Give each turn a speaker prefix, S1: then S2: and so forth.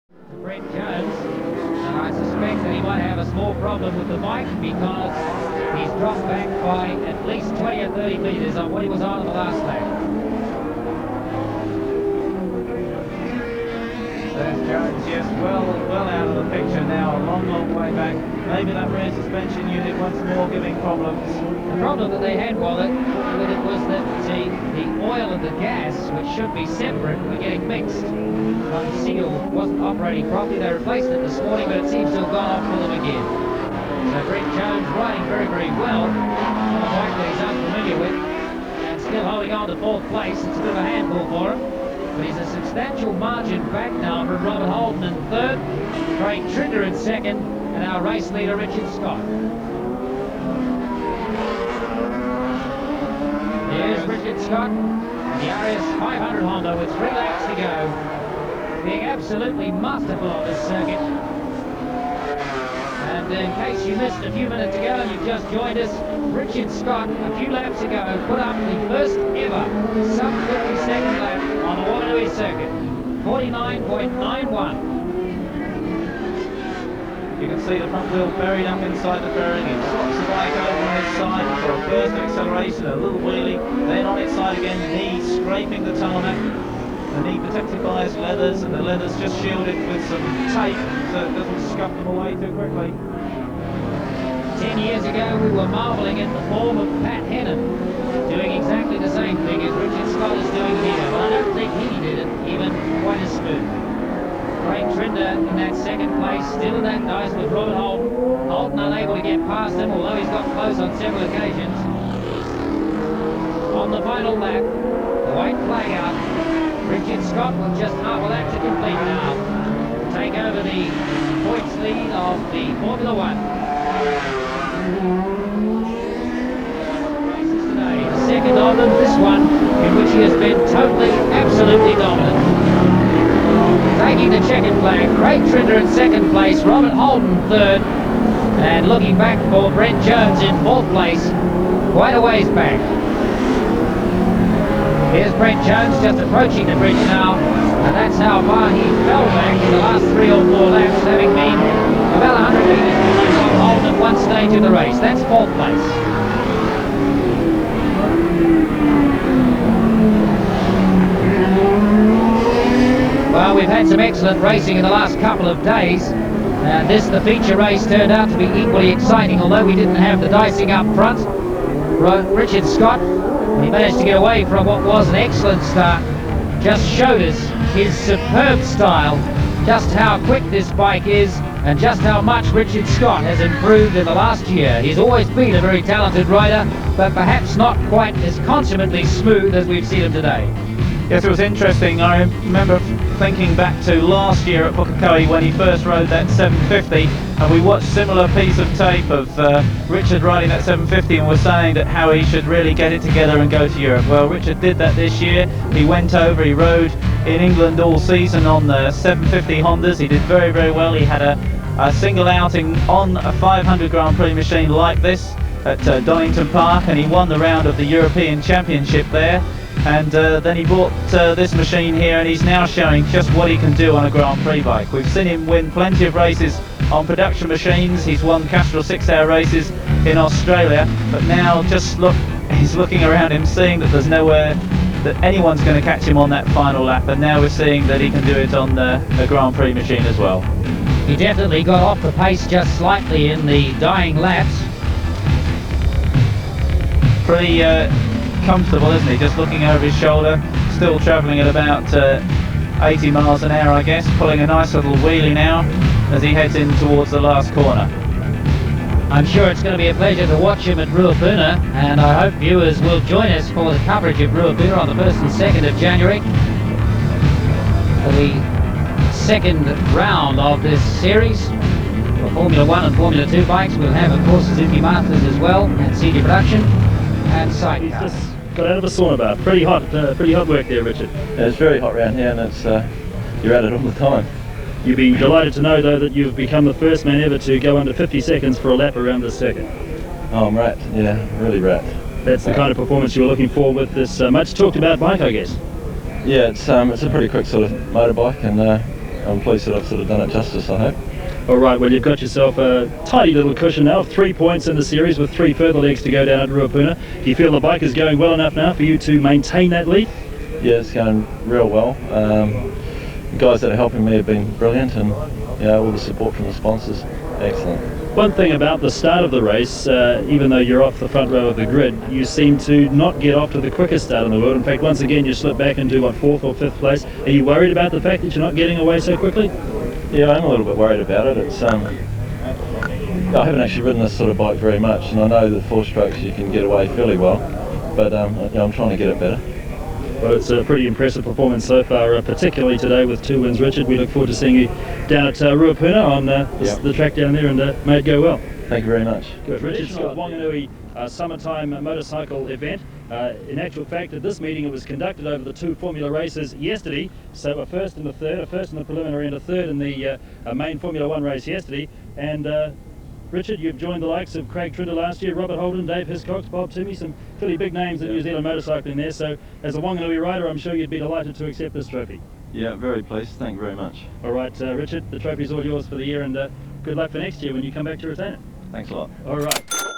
S1: Brent Jones, and I suspect that he might have a small problem with the bike because he's dropped back by at least 20 or 30 metres on what he was on the last lap.
S2: There's Jones, yes, well out of the picture now, a long way back. Maybe that rear suspension unit once more giving problems.
S1: The problem that they had with it was that the oil and the gas, which should be separate, were getting mixed. The seal wasn't operating properly. They replaced it this morning, but it seems to have gone off for them again. So Brent Jones riding very, very well on a bike that he's unfamiliar with, and still holding on to 4th place. It's a bit of a handful for him. But he's a substantial margin back now from Robert Holden in 3rd, Craig Trinder in 2nd, and our race leader Richard Scott. Here's Richard Scott, the NS500 Honda with 3 laps to go, being absolutely masterful on this circuit. And in case you missed a few minutes ago and you've just joined us, Richard Scott, a few laps ago, put up the first ever sub-52nd lap on the Wanganui circuit, 49.91.
S2: You can see the front wheel buried up inside the fairing. It swaps the bike over on its side for a burst of acceleration, a little wheelie, then on its side again, knee scraping the tarmac. The knee protected by its leathers, and the leathers just shielded with some tape so it doesn't scuff them away too quickly.
S1: 10 years ago we were marvelling at the form of Pat Hennon, doing exactly the same thing as Richard Scott is doing here, but I don't think he did it even quite as smooth. Craig Trinder in that 2nd place, still in that dice with Robert Holden. Holden unable to get past him, although he's got close on several occasions. On the final lap, the white flag out. Richard Scott with just half a lap to complete now. Take over the points lead of the Formula One. Races today, the 2nd of them, this one, in which he has been totally, absolutely dominant. Taking the checkered flag, Craig Trinder in 2nd place, Robert Holden 3rd, and looking back for Brent Jones in 4th place, quite a ways back. Here's Brent Jones just approaching the bridge now, and that's how far he fell back in the last 3 or 4 laps, having been about 100 metres behind Robert Holden at one stage of the race. That's 4th place. Well, we've had some excellent racing in the last couple of days, and the feature race turned out to be equally exciting, although we didn't have the dicing up front. Richard Scott, he managed to get away from what was an excellent start, just showed us his superb style, just how quick this bike is, and just how much Richard Scott has improved in the last year. He's always been a very talented rider, but perhaps not quite as consummately smooth as we've seen him today.
S2: Yes, it was interesting. I remember thinking back to last year at Pukekohe when he first rode that 750, and we watched similar piece of tape of Richard riding that 750 and was saying that how he should really get it together and go to Europe. Well, Richard did that this year. He went over, he rode in England all season on the 750 Hondas. He did very, very well. He had a single outing on a 500 Grand Prix machine like this at Donington Park, and he won the round of the European Championship there. And then he bought this machine here, and he's now showing just what he can do on a Grand Prix bike. We've seen him win plenty of races on production machines. He's won Castrol 6-hour races in Australia, but now just look, he's looking around him, seeing that there's nowhere that anyone's going to catch him on that final lap, and now we're seeing that he can do it on the Grand Prix machine as well.
S1: He definitely got off the pace just slightly in the dying laps.
S2: Pretty comfortable, isn't he? Just looking over his shoulder, still travelling at about 80 miles an hour, I guess, pulling a nice little wheelie now as he heads in towards the last corner.
S1: I'm sure it's going to be a pleasure to watch him at Ruapuna, and I hope viewers will join us for the coverage of Ruapuna on the 1st and 2nd of January for the 2nd round of this series for Formula 1 and Formula 2 bikes. We'll have, of course, Suzuki Masters as well, and CD Production and Sidecar.
S3: He's just got out of a sauna bath. Pretty hot work there, Richard.
S4: Yeah, it's very hot around here, and it's you're at it all the time.
S3: You'll be delighted to know, though, that you've become the first man ever to go under 50 seconds for a lap around this circuit.
S4: Oh, I'm wrapped. Yeah, really wrapped.
S3: That's the kind of performance you were looking for with this much talked about bike, I guess.
S4: Yeah, it's a pretty quick sort of motorbike, and I'm pleased that I've sort of done it justice, I hope.
S3: All right, well, you've got yourself a tidy little cushion now, 3 points in the series with 3 further legs to go down at Ruapuna. Do you feel the bike is going well enough now for you to maintain that lead?
S4: Yeah, it's going real well. The guys that are helping me have been brilliant, and all the support from the sponsors, excellent.
S3: One thing about the start of the race, even though you're off the front row of the grid, you seem to not get off to the quickest start in the world. In fact, once again, you slip back into, what, 4th or 5th place. Are you worried about the fact that you're not getting away so quickly?
S4: Yeah, I'm a little bit worried about it. It's I haven't actually ridden this sort of bike very much, and I know that 4 strokes you can get away fairly well, but I'm trying to get it better.
S3: Well, it's a pretty impressive performance so far, particularly today with 2 wins, Richard. We look forward to seeing you down at Ruapuna on the track down there, and may it go well.
S4: Thank you very much.
S3: Good. Richard Scott, Wanganui summertime motorcycle event. In actual fact, at this meeting it was conducted over the 2 Formula races yesterday, so a first and a third, a first in the preliminary and a third in the main Formula 1 race yesterday. And Richard, you've joined the likes of Craig Trinder last year, Robert Holden, Dave Hiscox, Bob Timmy, some fairly big names in New Zealand motorcycling there, so as a Wanganui rider I'm sure you'd be delighted to accept this trophy.
S4: Yeah, very pleased. Thank you very much.
S3: All right, Richard, the trophy's all yours for the year, and good luck for next year when you come back to retain it.
S4: Thanks a lot.
S3: All right.